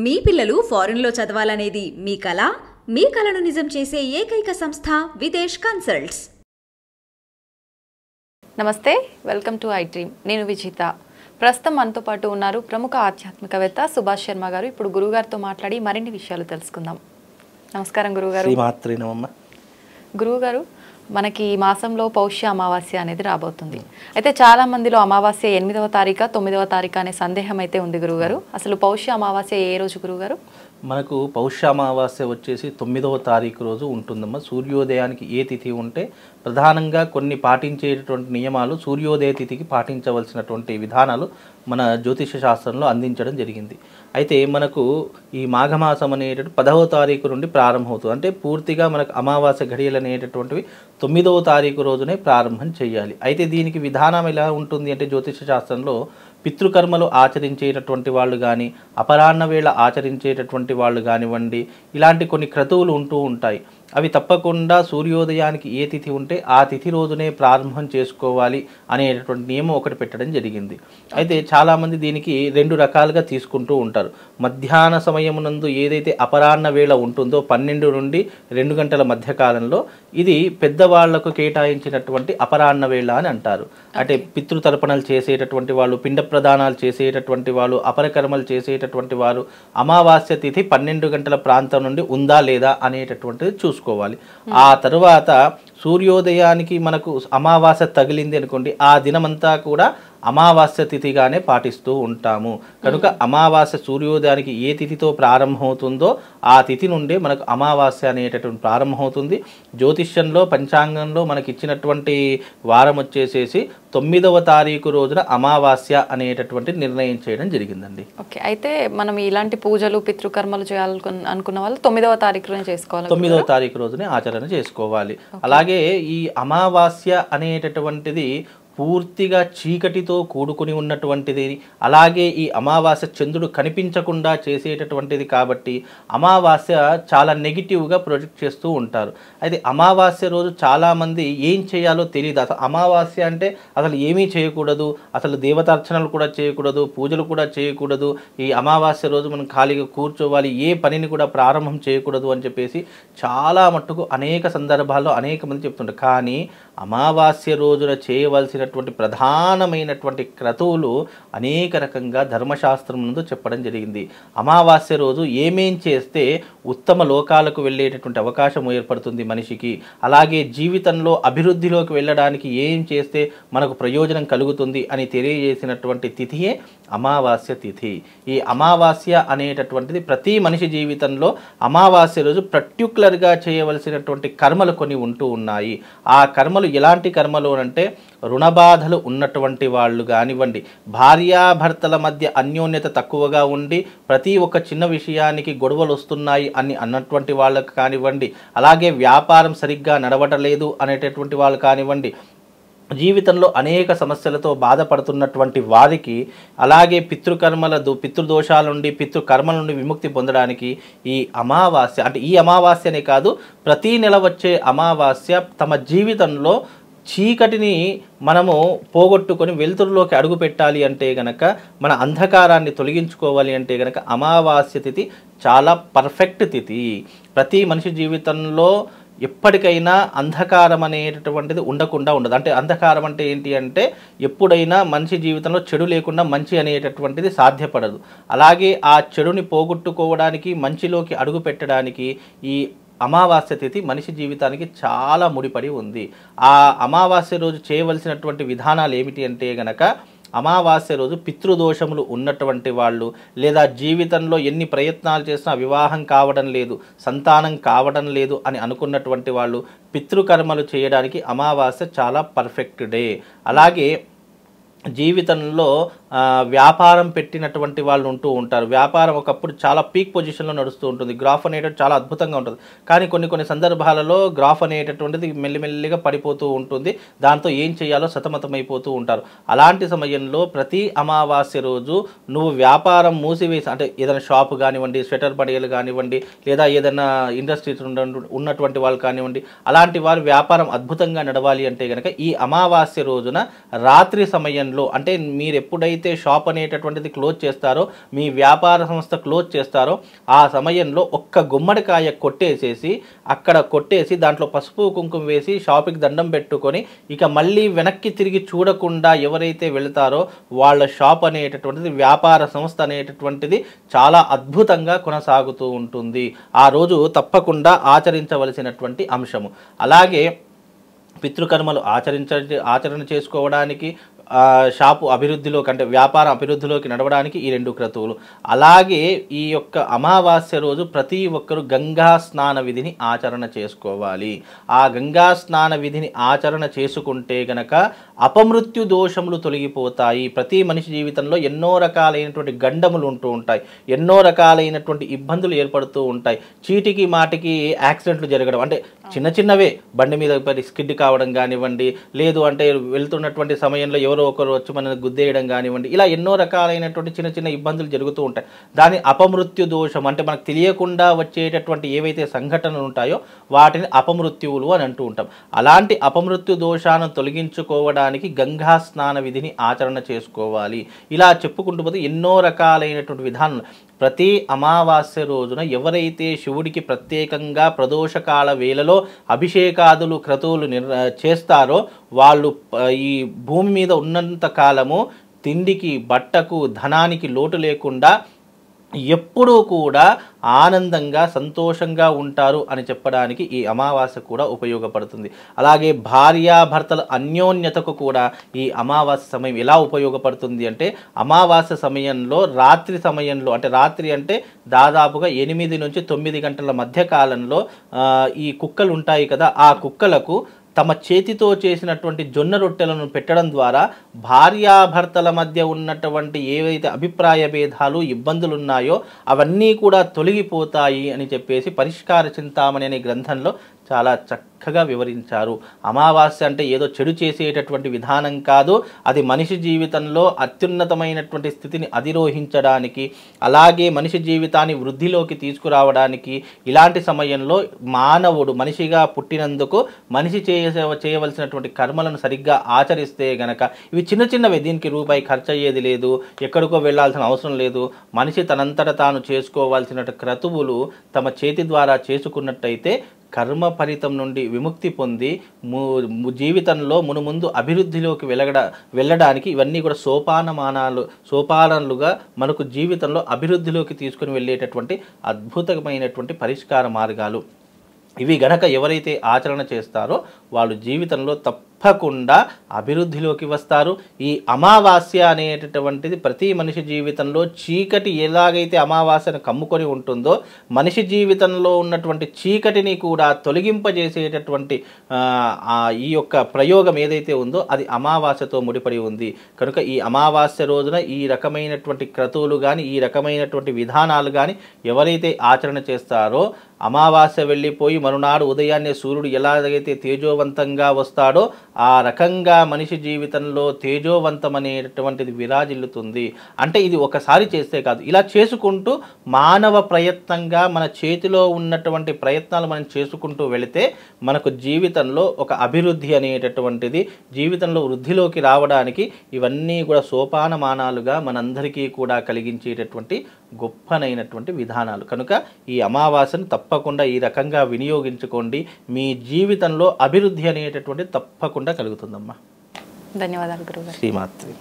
మీ పిల్లలు ఫారెన్లో చదవాలనేది మీ కల? మీ కలను నిజం చేసే ఏకైక సంస్థ విదేశ్ కన్సల్ట్స్. నమస్తే, వెల్కమ్ టు ఐ డ్రీమ్. నేను విజిత. ప్రస్తుతం మనతో పాటు ఉన్నారు ప్రముఖ ఆధ్యాత్మికవేత్త సుభాష్ శర్మ గారు. ఇప్పుడు గురువుగారితో మాట్లాడి మరిన్ని విషయాలు తెలుసుకుందాం. నమస్కారం గురువుగారు. గురువుగారు, మనకి ఈ మాసంలో పౌష్య అమావాస్య అనేది రాబోతుంది. అయితే చాలా మందిలో అమావాస్య 8వ తారీఖు 9వ తారీఖు అనే సందేహం అయితే ఉంది గురువుగారు. అసలు పౌష్య అమావాస్య ఏ రోజు గురువుగారు? మనకు పౌష్య అమావాస్య వచ్చేసి 9వ తారీఖు రోజు ఉంటుందమ్మా. సూర్యోదయానికి ఏ తిథి ఉంటే ప్రధానంగా కొన్ని పాటించేటటువంటి నియమాలు, సూర్యోదయ తిథికి పాటించవలసినటువంటి విధానాలు మన జ్యోతిష శాస్త్రంలో అందించడం జరిగింది. అయితే మనకు ఈ మాఘమాసం అనేటటువంటి 10వ తారీఖు నుండి ప్రారంభమవుతుంది. అంటే పూర్తిగా మనకు అమావాస్య ఘడియలు అనేటటువంటివి 9వ తారీఖు రోజునే ప్రారంభం చేయాలి. అయితే దీనికి విధానం ఎలా ఉంటుంది అంటే జ్యోతిష శాస్త్రంలో పితృకర్మలు ఆచరించేటటువంటి వాళ్ళు కానీ, అపరాహ్న వేళ ఆచరించేటటువంటి వాళ్ళు కానివ్వండి, ఇలాంటి కొన్ని క్రతువులు ఉంటూ ఉంటాయి. అవి తప్పకుండా సూర్యోదయానికి ఏ తిథి ఉంటే ఆ తిథి రోజునే ప్రారంభం చేసుకోవాలి అనేటటువంటి నియమం ఒకటి పెట్టడం జరిగింది. అయితే చాలామంది దీనికి 2 రకాలుగా తీసుకుంటూ ఉంటారు. మధ్యాహ్న సమయమునందు ఏదైతే అపరాహ్న వేళ ఉంటుందో 12 నుండి 2 గంటల మధ్య కాలంలో ఇది పెద్దవాళ్లకు కేటాయించినటువంటి అపరాహ్న వేళ అని అంటారు. అంటే పితృతర్పణలు చేసేటటువంటి వాళ్ళు, పిండ ప్రదానాలు చేసేటటువంటి వాళ్ళు, అపరకర్మలు చేసేటటువంటి వారు అమావాస్య తిథి 12 గంటల ప్రాంతం నుండి ఉందా లేదా అనేటటువంటిది చూసుకోవాలి. ఆ తరువాత సూర్యోదయానికి మనకు అమావాస్య తగిలింది అనుకోండి, ఆ దినమంతా కూడా అమావాస్య తిథిగానే పాటిస్తూ ఉంటాము. కనుక అమావాస్య సూర్యోదయానికి ఏ తిథితో ప్రారంభమవుతుందో ఆ తిథి నుండే మనకు అమావాస్య అనేటటువంటి ప్రారంభమవుతుంది. జ్యోతిష్యంలో పంచాంగంలో మనకి ఇచ్చినటువంటి వారం వచ్చేసేసి 9వ తారీఖు రోజున అమావాస్య అనేటటువంటి నిర్ణయం చేయడం జరిగిందండి. ఓకే, అయితే మనం ఇలాంటి పూజలు పితృకర్మలు చేయాలనుకున్న వాళ్ళు 9వ తారీఖునే చేసుకోవాలి. 9వ తారీఖు రోజునే ఆచరణ చేసుకోవాలి. అలాగే ఈ అమావాస్య అనేటటువంటిది పూర్తిగా చీకటితో కూడుకుని ఉన్నటువంటిది. అలాగే ఈ అమావాస్య చంద్రుడు కనిపించకుండా చేసేటటువంటిది కాబట్టి అమావాస్య చాలా నెగిటివ్గా ప్రొజెక్ట్ చేస్తూ ఉంటారు. అయితే అమావాస్య రోజు చాలామంది ఏం చేయాలో తెలియదు. అసలు అమావాస్య అంటే అసలు ఏమీ చేయకూడదు, అసలు దేవతార్చనలు కూడా చేయకూడదు, పూజలు కూడా చేయకూడదు, ఈ అమావాస్య రోజు మనం ఖాళీగా కూర్చోవాలి, ఏ పనిని కూడా ప్రారంభం చేయకూడదు అని చెప్పేసి చాలా మట్టుకు అనేక సందర్భాల్లో అనేక మంది చెప్తుంటారు. కానీ అమావాస్య రోజున చేయవలసినటువంటి ప్రధానమైనటువంటి క్రతువులు అనేక రకంగా ధర్మశాస్త్రం ముందు చెప్పడం జరిగింది. అమావాస్య రోజు ఏమేం చేస్తే ఉత్తమ లోకాలకు వెళ్ళేటటువంటి అవకాశం ఏర్పడుతుంది మనిషికి, అలాగే జీవితంలో అభివృద్ధిలోకి వెళ్ళడానికి ఏం చేస్తే మనకు ప్రయోజనం కలుగుతుంది అని తెలియజేసినటువంటి తిథియే అమావాస్య తిథి. ఈ అమావాస్య అనేటటువంటిది ప్రతి మనిషి జీవితంలో అమావాస్య రోజు పర్టిక్యులర్గా చేయవలసినటువంటి కర్మలు కొన్ని ఉంటూ ఉన్నాయి. ఆ కర్మలు ఎలాంటి కర్మలు అంటే రుణబాధలు ఉన్నటువంటి వాళ్ళు కానివ్వండి, భార్యాభర్తల మధ్య అన్యోన్యత తక్కువగా ఉండి ప్రతి ఒక్క చిన్న విషయానికి గొడవలు వస్తున్నాయి అని అన్నటువంటి వాళ్ళకు కానివ్వండి, అలాగే వ్యాపారం సరిగ్గా నడవటలేదు అనేటటువంటి వాళ్ళు కానివ్వండి, జీవితంలో అనేక సమస్యలతో బాధపడుతున్నటువంటి వారికి, అలాగే పితృదోషాల నుండి పితృకర్మల నుండి విముక్తి పొందడానికి ఈ అమావాస్య, అంటే ఈ అమావాస్యనే కాదు ప్రతి నెల వచ్చే అమావాస్య తమ జీవితంలో చీకటిని మనము పోగొట్టుకొని వెలుతురులోకి అడుగు పెట్టాలి అంటే గనక, మన అంధకారాన్ని తొలగించుకోవాలి అంటే గనక అమావాస్య తిథి చాలా పర్ఫెక్ట్ తిథి. ప్రతి మనిషి జీవితంలో ఎప్పటికైనా అంధకారం అనేటటువంటిది ఉండకుండా ఉండదు. అంటే అంధకారం అంటే ఏంటి అంటే ఎప్పుడైనా మనిషి జీవితంలో చెడు లేకుండా మంచి అనేటటువంటిది సాధ్యపడదు. అలాగే ఆ చెడుని పోగొట్టుకోవడానికి, మంచిలోకి అడుగు పెట్టడానికి ఈ అమావాస్య తిథి మనిషి జీవితానికి చాలా ముడిపడి ఉంది. ఆ అమావాస్య రోజు చేయవలసినటువంటి విధానాలు ఏమిటి అంటే గనక, అమావాస్య రోజు పితృదోషములు ఉన్నటువంటి వాళ్ళు, లేదా జీవితంలో ఎన్ని ప్రయత్నాలు చేసినా వివాహం కావడం లేదు, సంతానం కావడం లేదు అని అనుకున్నటువంటి వాళ్ళు పితృకర్మలు చేయడానికి అమావాస్య చాలా పర్ఫెక్ట్ డే. అలాగే జీవితంలో వ్యాపారం పెట్టినటువంటి వాళ్ళు ఉంటూ ఉంటారు. వ్యాపారం ఒకప్పుడు చాలా పీక్ పొజిషన్లో నడుస్తూ ఉంటుంది, గ్రాఫ్ అనేటటువంటి చాలా అద్భుతంగా ఉంటుంది. కానీ కొన్ని సందర్భాలలో గ్రాఫ్ అనేటటువంటిది మెల్లిమెల్లిగా పడిపోతూ ఉంటుంది. దాంతో ఏం చేయాలో సతమతమైపోతూ ఉంటారు. అలాంటి సమయంలో ప్రతి అమావాస్య రోజు నువ్వు వ్యాపారం మూసివేసి, అంటే ఏదైనా షాపు కానివ్వండి, స్వెటర్ బడియలు కానివ్వండి, లేదా ఏదైనా ఇండస్ట్రీస్ ఉన్నటువంటి వాళ్ళు కానివ్వండి, అలాంటి వారు వ్యాపారం అద్భుతంగా నడవాలి అంటే కనుక ఈ అమావాస్య రోజున రాత్రి సమయంలో సమయంలో అంటే మీరు ఎప్పుడైతే షాప్ అనేటటువంటిది క్లోజ్ చేస్తారో, మీ వ్యాపార సంస్థ క్లోజ్ చేస్తారో, ఆ సమయంలో ఒక్క గుమ్మడికాయ కొట్టేసేసి అక్కడ కొట్టేసి దాంట్లో పసుపు కుంకుమ వేసి షాప్కి దండం పెట్టుకొని ఇక మళ్ళీ వెనక్కి తిరిగి చూడకుండా ఎవరైతే వెళ్తారో వాళ్ళ షాప్ అనేటటువంటిది, వ్యాపార సంస్థ అనేటటువంటిది చాలా అద్భుతంగా కొనసాగుతూ ఉంటుంది. ఆ రోజు తప్పకుండా ఆచరించవలసినటువంటి అంశము. అలాగే పితృకర్మలు ఆచరణ చేసుకోవడానికి, షాపు అభివృద్ధిలోకి అంటే వ్యాపార అభివృద్ధిలోకి నడవడానికి ఈ 2 క్రతువులు. అలాగే ఈ యొక్క అమావాస్య రోజు ప్రతి ఒక్కరు గంగా స్నాన విధిని ఆచరణ చేసుకోవాలి. ఆ గంగా స్నాన విధిని ఆచరణ చేసుకుంటే గనక అపమృత్యు దోషములు తొలగిపోతాయి. ప్రతి మనిషి జీవితంలో ఎన్నో రకాలైనటువంటి గండములు ఉంటూ ఉంటాయి, ఎన్నో రకాలైనటువంటి ఇబ్బందులు ఏర్పడుతూ ఉంటాయి. చీటికి మాటికి యాక్సిడెంట్లు జరగడం, అంటే చిన్న చిన్నవే, బండి మీద స్కిడ్ కావడం కానివ్వండి, లేదు అంటే వెళ్తున్నటువంటి సమయంలో ఎవరో ఒకరు వచ్చి మనల్ని గుద్దేయడం కానివ్వండి, ఇలా ఎన్నో రకాలైనటువంటి చిన్న చిన్న ఇబ్బందులు జరుగుతూ ఉంటాయి. దాని అపమృత్యు దోషం అంటే మనకు తెలియకుండా వచ్చేటటువంటి ఏవైతే సంఘటనలు ఉంటాయో వాటిని అపమృత్యువులు అని అంటూ ఉంటాం. అలాంటి అపమృత్యు దోషాలను తొలగించుకోవడానికి గంగా స్నాన విధిని ఆచరణ చేసుకోవాలి. ఇలా చెప్పుకుంటూ పోతే ఎన్నో రకాలైనటువంటి విధానాలు. ప్రతి అమావాస్య రోజున ఎవరైతే శివుడికి ప్రత్యేకంగా ప్రదోషకాల వేళలో అభిషేకాదులు క్రతువులు చేస్తారో వాళ్ళు ఈ భూమి మీద ఉన్నంత కాలము తిండికి, బట్టకు, ధనానికి లోటు లేకుండా ఎప్పుడూ కూడా ఆనందంగా సంతోషంగా ఉంటారు అని చెప్పడానికి ఈ అమావాస్య కూడా ఉపయోగపడుతుంది. అలాగే భార్యాభర్తల అన్యోన్యతకు కూడా ఈ అమావాస్య సమయం ఎలా ఉపయోగపడుతుంది అంటే, అమావాస్య సమయంలో రాత్రి సమయంలో అంటే రాత్రి అంటే దాదాపుగా 8 నుంచి 9 గంటల మధ్య కాలంలో ఈ కుక్కలు ఉంటాయి కదా, ఆ కుక్కలకు తమ చేతితో చేసినటువంటి జొన్న రొట్టెలను పెట్టడం ద్వారా భార్యాభర్తల మధ్య ఉన్నటువంటి ఏవైతే అభిప్రాయ భేదాలు, ఇబ్బందులు ఉన్నాయో అవన్నీ కూడా తొలగిపోతాయి అని చెప్పేసి పరిష్కార చింతామణి అనే గ్రంథంలో చాలా చక్కగా వివరించారు. అమావాస్య అంటే ఏదో చెడు చేసేటటువంటి విధానం కాదు, అది మనిషి జీవితంలో అత్యున్నతమైనటువంటి స్థితిని అధిరోహించడానికి, అలాగే మనిషి జీవితాన్ని వృద్ధిలోకి తీసుకురావడానికి, ఇలాంటి సమయంలో మానవుడు మనిషిగా పుట్టినందుకు మనిషి చేయవలసినటువంటి కర్మలను సరిగ్గా ఆచరిస్తే గనక, ఇవి చిన్న చిన్నవే, దీనికి రూపాయి ఖర్చు అయ్యేది లేదు, ఎక్కడికో వెళ్ళాల్సిన అవసరం లేదు. మనిషి తనంతట తాను చేసుకోవాల్సిన క్రతువులు తమ చేతి ద్వారా చేసుకున్నట్టయితే కర్మ ఫలితం నుండి విముక్తి పొంది జీవితంలో మునుముందు అభివృద్ధిలోకి వెళ్ళడానికి ఇవన్నీ కూడా సోపానాలుగా మనకు జీవితంలో అభివృద్ధిలోకి తీసుకుని వెళ్ళేటటువంటి అద్భుతమైనటువంటి పరిష్కార మార్గాలు. ఇవి గనక ఎవరైతే ఆచరణ చేస్తారో వాళ్ళు జీవితంలో తప్పకుండా అభివృద్ధిలోకి వస్తారు. ఈ అమావాస్య అనేటటువంటిది ప్రతి మనిషి జీవితంలో చీకటి ఎలాగైతే అమావాస్యను కమ్ముకొని ఉంటుందో, మనిషి జీవితంలో ఉన్నటువంటి చీకటిని కూడా తొలగింపజేసేటటువంటి ఈ యొక్క ప్రయోగం ఏదైతే ఉందో అది అమావాస్యతో ముడిపడి ఉంది. కనుక ఈ అమావాస్య రోజున ఈ రకమైనటువంటి క్రతువులు కానీ, ఈ రకమైనటువంటి విధానాలు కానీ ఎవరైతే ఆచరణ చేస్తారో, అమావాస్య వెళ్ళిపోయి మరునాడు ఉదయాన్నే సూర్యుడు ఎలాగైతే తేజోవంతంగా వస్తాడో ఆ రకంగా మనిషి జీవితంలో తేజోవంతం అనేటటువంటిది విరాజిల్లుతుంది. అంటే ఇది ఒకసారి చేస్తే కాదు, ఇలా చేసుకుంటూ మానవ ప్రయత్నంగా మన చేతిలో ఉన్నటువంటి ప్రయత్నాలు మనం చేసుకుంటూ వెళితే మనకు జీవితంలో ఒక అభివృద్ధి అనేటటువంటిది, జీవితంలో వృద్ధిలోకి రావడానికి ఇవన్నీ కూడా సోపానమానాలుగా మనందరికీ కూడా కలిగించేటటువంటి గొప్పనైనటువంటి విధానాలు. కనుక ఈ అమావాస్యను తప్పకుండా ఈ రకంగా వినియోగించుకోండి. మీ జీవితంలో అభివృద్ధి అనేటటువంటి తప్పకుండా కలుగుతుందమ్మా. ధన్యవాదాలు గురుగారు. శ్రీమాత్రి.